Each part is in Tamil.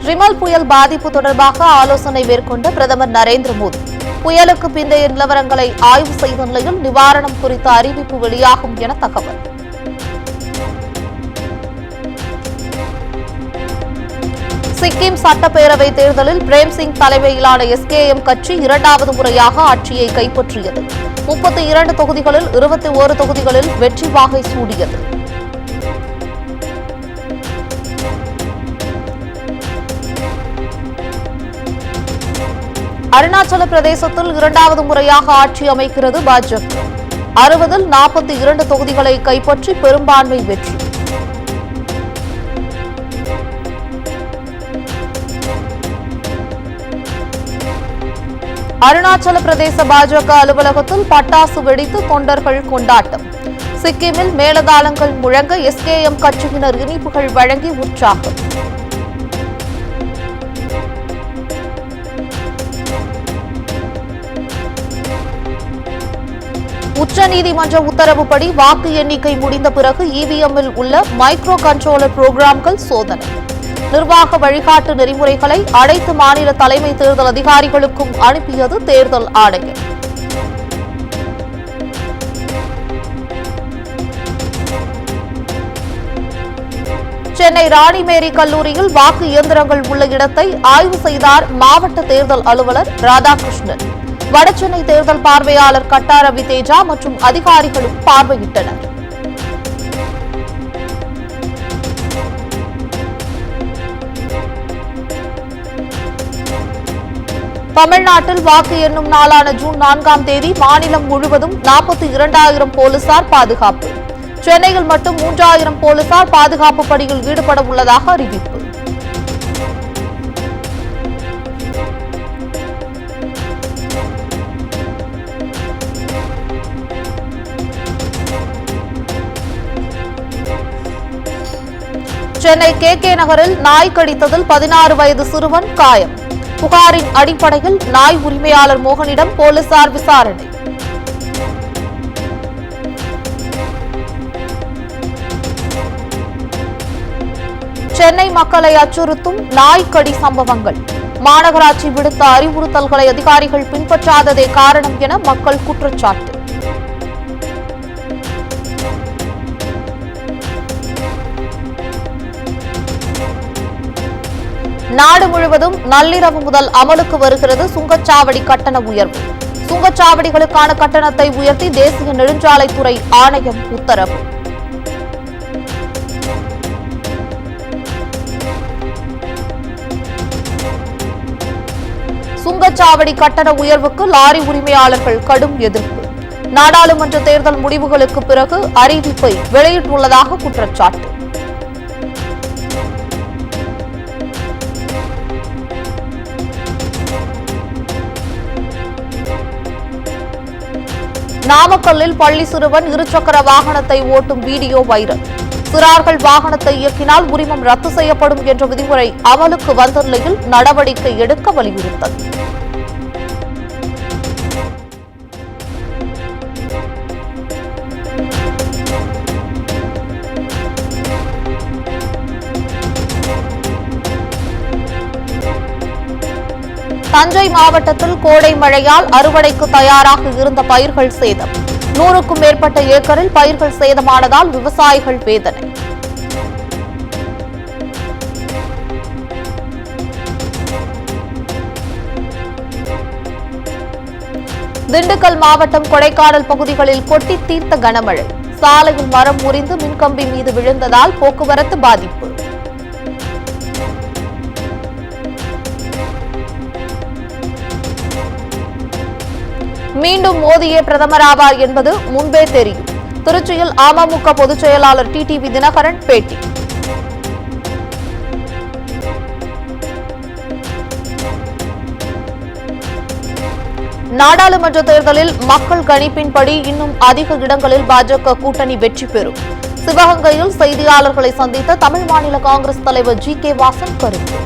ரிமல் புயல் பாதிப்பு தொடர்பாக ஆலோசனை மேற்கொண்ட பிரதமர் நரேந்திர மோடி புயலுக்கு பிந்தைய நிலவரங்களை ஆய்வு செய்த நிலையில் நிவாரணம் குறித்த அறிவிப்பு வெளியாகும் என தகவல். சிக்கிம் சட்டப்பேரவை தேர்தலில் பிரேம்சிங் தலைமையிலான SKM கட்சி இரண்டாவது முறையாக ஆட்சியை கைப்பற்றியது. 32 தொகுதிகளில் 21 தொகுதிகளில் வெற்றி வாகை சூடியது. அருணாச்சல பிரதேசத்தில் இரண்டாவது முறையாக ஆட்சி அமைக்கிறது பாஜக. 60இல் 42 தொகுதிகளை கைப்பற்றி பெரும்பான்மை வெற்றி. அருணாச்சல பிரதேச பாஜக அலுவலகத்தில் பட்டாசு வெடித்து தொண்டர்கள் கொண்டாட்டம். சிக்கிமில் மேலதாளங்கள் முழங்க SKM கட்சியினர் இனிப்புகள் வழங்கி உற்சாகம். உச்சநீதிமன்ற உத்தரவுப்படி வாக்கு எண்ணிக்கை முடிந்த பிறகு EVM-இல் உள்ள மைக்ரோ கண்ட்ரோலர் புரோகிராம்கள் சோதனை. நிர்வாக வழிகாட்டு நெறிமுறைகளை அனைத்து மாநில தலைமை தேர்தல் அதிகாரிகளுக்கும் அனுப்பியது தேர்தல் ஆணையம். சென்னை ராணிமேரி கல்லூரியில் வாக்கு இயந்திரங்கள் உள்ள இடத்தை ஆய்வு செய்தார் மாவட்ட தேர்தல் அலுவலர் ராதாகிருஷ்ணன். வடசென்னை தேர்தல் பார்வையாளர் கட்டா ரவி தேஜா மற்றும் அதிகாரிகளும் பார்வையிட்டனர். தமிழ்நாட்டில் வாக்கு எண்ணும் நாளான ஜூன் 4ஆம் தேதி மாநிலம் முழுவதும் 42,000 போலீசார் பாதுகாப்பு. சென்னையில் மட்டும் 3,000 போலீசார் பாதுகாப்பு பணியில் ஈடுபட உள்ளதாக அறிவிப்பு. சென்னை KK நகரில் நாய் கடித்ததில் 16 வயது சிறுவன் காயம். புகாரின் அடிப்படையில் நாய் உரிமையாளர் மோகனிடம் போலீசார் விசாரணை. சென்னை மக்களை அச்சுறுத்தும் நாய்க்கடி சம்பவங்கள். மாநகராட்சி விடுத்த அறிவுறுத்தல்களை அதிகாரிகள் பின்பற்றாததே காரணம் என மக்கள் குற்றச்சாட்டு. நாடு முழுவதும் நள்ளிரவு முதல் அமலுக்கு வருகிறது சுங்கச்சாவடி கட்டண உயர்வு. சுங்கச்சாவடிகளுக்கான கட்டணத்தை உயர்த்தி தேசிய நெடுஞ்சாலைத்துறை ஆணையம் உத்தரவு. சுங்கச்சாவடி கட்டண உயர்வுக்கு லாரி உரிமையாளர்கள் கடும் எதிர்ப்பு. நாடாளுமன்ற தேர்தல் முடிவுகளுக்கு பிறகு அறிவிப்பை வெளியிட்டுள்ளதாக குற்றச்சாட்டு. நாமக்கல்லில் பள்ளி சிறுவன் இருசக்கர வாகனத்தை ஓட்டும் வீடியோ வைரல். சிறார்கள் வாகனத்தை இயக்கினால் உரிமம் ரத்து செய்யப்படும் என்ற விதிமுறை அமலுக்கு வந்த நிலையில் நடவடிக்கை எடுக்க வலியுறுத்தல். தஞ்சை மாவட்டத்தில் கோடை மழையால் அறுவடைக்கு தயாராக இருந்த பயிர்கள் சேதம். 100க்கும் மேற்பட்ட ஏக்கரில் பயிர்கள் சேதமானதால் விவசாயிகள் வேதனை. திண்டுக்கல் மாவட்டம் கொடைக்கானல் பகுதிகளில் கொட்டி தீர்த்த கனமழை. சாலையில் மரம் முறிந்து மின்கம்பி மீது விழுந்ததால் போக்குவரத்து பாதிப்பு. மீண்டும் மோடியே பிரதமராவார் என்பது முன்பே தெரியும். திருச்சியில் அமமுக பொதுச் செயலாளர் TTV தினகரன் பேட்டி. நாடாளுமன்ற தேர்தலில் மக்கள் கணிப்பின்படி இன்னும் அதிக இடங்களில் பாஜக கூட்டணி வெற்றி பெறும். சிவகங்கையில் செய்தியாளர்களை சந்தித்த தமிழ் மாநில காங்கிரஸ் தலைவர் GK வாசன் கருத்து.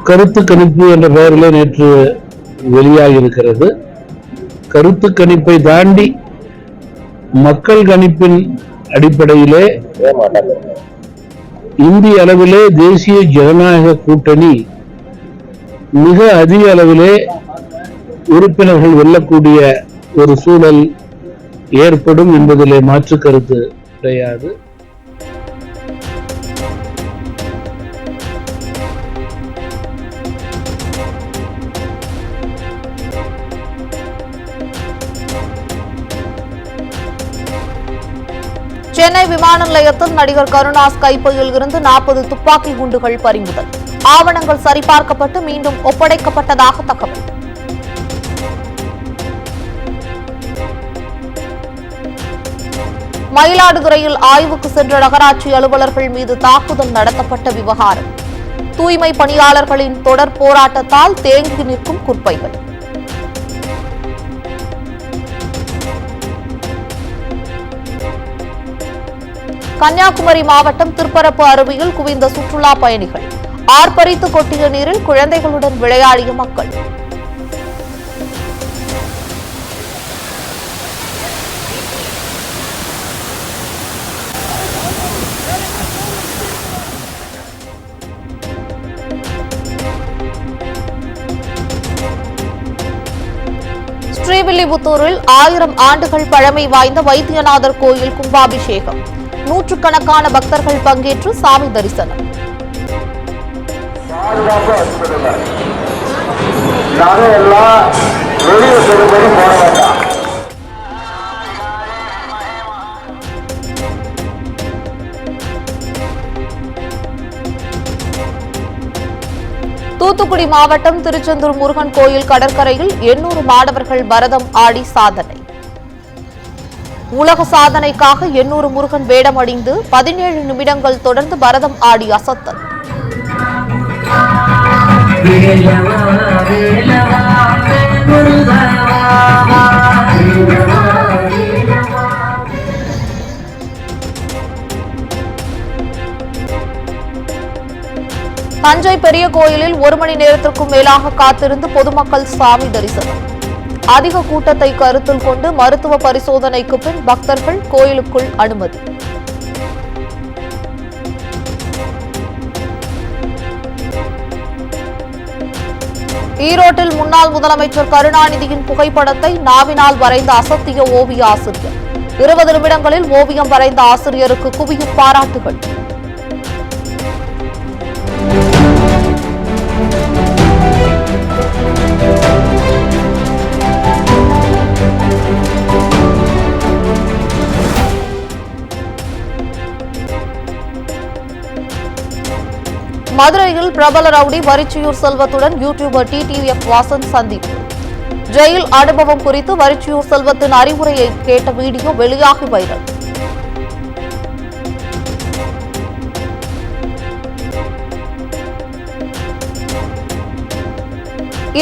கருத்து கணிப்பு என்ற பெயரிலே நேற்று வெளியாகி இருக்கிறது. கருத்து கணிப்பை தாண்டி மக்கள் கணிப்பின் அடிப்படையிலே இந்திய அளவிலே தேசிய ஜனநாயக கூட்டணி மிக அதிக அளவிலே உறுப்பினர்கள் வெல்லக்கூடிய ஒரு சூழல் ஏற்படும் என்பதிலே மாற்று கருத்து கிடையாது. சென்னை விமான நிலையத்தில் நடிகர் கருணாஸ் கைப்பையில் இருந்து 40 துப்பாக்கி குண்டுகள் பறிமுதல். ஆவணங்கள் சரிபார்க்கப்பட்டு மீண்டும் ஒப்படைக்கப்பட்டதாக தகவல். மயிலாடுதுறையில் ஆய்வுக்கு சென்ற நகராட்சி அலுவலர்கள் மீது தாக்குதல் நடத்தப்பட்ட விவகாரம். தூய்மை பணியாளர்களின் தொடர் போராட்டத்தால் தேங்கி நிற்கும் குப்பைகள். கன்னியாகுமரி மாவட்டம் திருப்பரப்பு அருவியில் குவிந்த சுற்றுலா பயணிகள். ஆர்ப்பரித்து கொட்டிய நீரில் குழந்தைகளுடன் விளையாடிய மக்கள். ஸ்ரீவில்லிபுத்தூரில் 1000 ஆண்டுகள் பழமை வாய்ந்த வைத்தியநாதர் கோயில் கும்பாபிஷேகம். நூற்றுக்கணக்கான பக்தர்கள் பங்கேற்று சாமி தரிசனம். தூத்துக்குடி மாவட்டம் திருச்செந்தூர் முருகன் கோயில் கடற்கரையில் 800 மாணவர்கள் பரதம் ஆடி சாதனை. உலக சாதனைக்காக 800 முருகன் வேடம் அணிந்து 17 நிமிடங்கள் தொடர்ந்து பரதம் ஆடி அசத்தல். தஞ்சை பெரிய கோயிலில் 1 மணி நேரத்திற்கும் மேலாக காத்திருந்து பொதுமக்கள் சாமி தரிசனம். அதிக கூட்டத்தை கருத்தில் கொண்டு மருத்துவ பரிசோதனைக்கு பின் பக்தர்கள் கோயிலுக்குள் அனுமதி. ஈரோட்டில் முன்னாள் முதலமைச்சர் கருணாநிதியின் புகைப்படத்தை நாவினால் வரைந்த அசத்திய ஓவிய ஆசிரியர். 20 நிமிடங்களில் ஓவியம் வரைந்த ஆசிரியருக்கு குவியும் பாராட்டுகள். மதுரையில் பிரபல ரவுடி வரிச்சியூர் செல்வத்துடன் யூடியூபர் டிடிஎஃப் வாசன் சந்திப்பு. ஜெயில் அனுபவம் குறித்து வரிச்சியூர் செல்வத்தின் அறிவுரையை கேட்ட வீடியோ வெளியாகி வைரல்.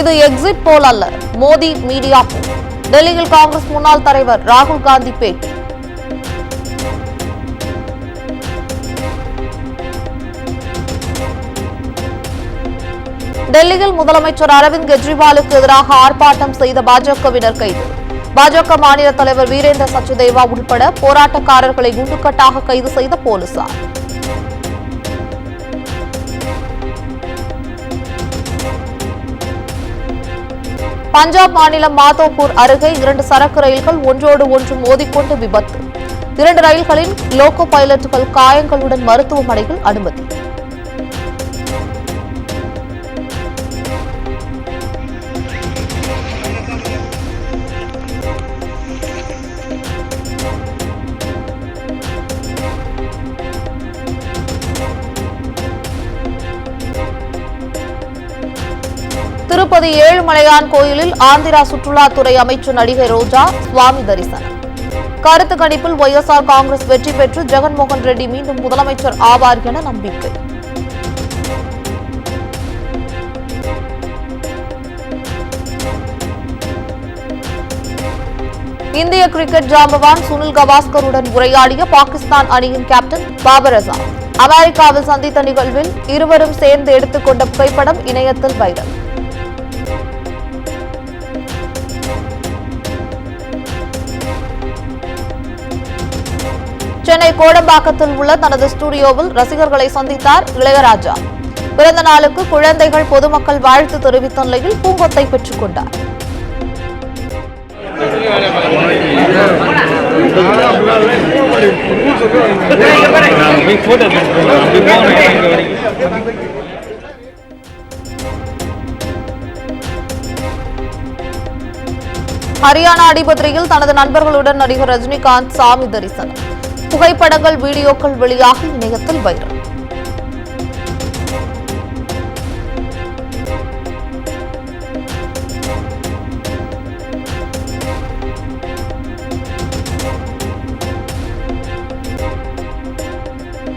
இது எக்ஸிட் போல் அல்ல, மோடி மீடியா போல். டெல்லியில் காங்கிரஸ் முன்னாள் தலைவர் ராகுல் காந்தி பேட்டி. டெல்லியில் முதலமைச்சர் அரவிந்த் கெஜ்ரிவாலுக்கு எதிராக ஆர்ப்பாட்டம் செய்த பாஜகவினர் கைது. பாஜக மாநில தலைவர் வீரேந்திர சச்தேவா உட்பட போராட்டக்காரர்களை குண்டுக்கட்டாக கைது செய்த போலீசார். பஞ்சாப் மாநிலம் மாதோப்பூர் அருகே 2 சரக்கு ரயில்கள் ஒன்றோடு ஒன்று மோதிக்கொண்டு விபத்து. 2 ரயில்களின் லோகோ பைலட்டுகள் காயங்களுடன் மருத்துவமனையில் அனுமதி. திருப்பதி ஏழுமலையான் கோயிலில் ஆந்திரா சுற்றுலாத்துறை அமைச்சர் நடிகை ரோஜா சுவாமி தரிசனம். கருத்து கணிப்பில் ஒய்எஸ்ஆர் காங்கிரஸ் வெற்றி பெற்று ஜெகன்மோகன் ரெட்டி மீண்டும் முதலமைச்சர் ஆவார் என நம்பிக்கை. இந்திய கிரிக்கெட் ஜாம்பவான் சுனில் கவாஸ்கருடன் உரையாடிய பாகிஸ்தான் அணியின் கேப்டன் பாபர் அசாம். அமெரிக்காவில் சந்தித்த நிகழ்வில் இருவரும் சேர்ந்து எடுத்துக்கொண்ட புகைப்படம் இணையத்தில் வைரல். சென்னை கோடம்பாக்கத்தில் உள்ள தனது ஸ்டுடியோவில் ரசிகர்களை சந்தித்தார் இளையராஜா. பிறந்த நாளுக்கு குழந்தைகள் பொதுமக்கள் வாழ்த்து தெரிவித்த நிலையில் பூங்கொத்தை பெற்றுக் கொண்டார். ஹரியானா அடிபத்திரியில் தனது நண்பர்களுடன் நடிகர் ரஜினிகாந்த் சாமி தரிசனம். புகைப்படங்கள், வீடியோக்கள் வெளியாகி இணையத்தில் வைரல்.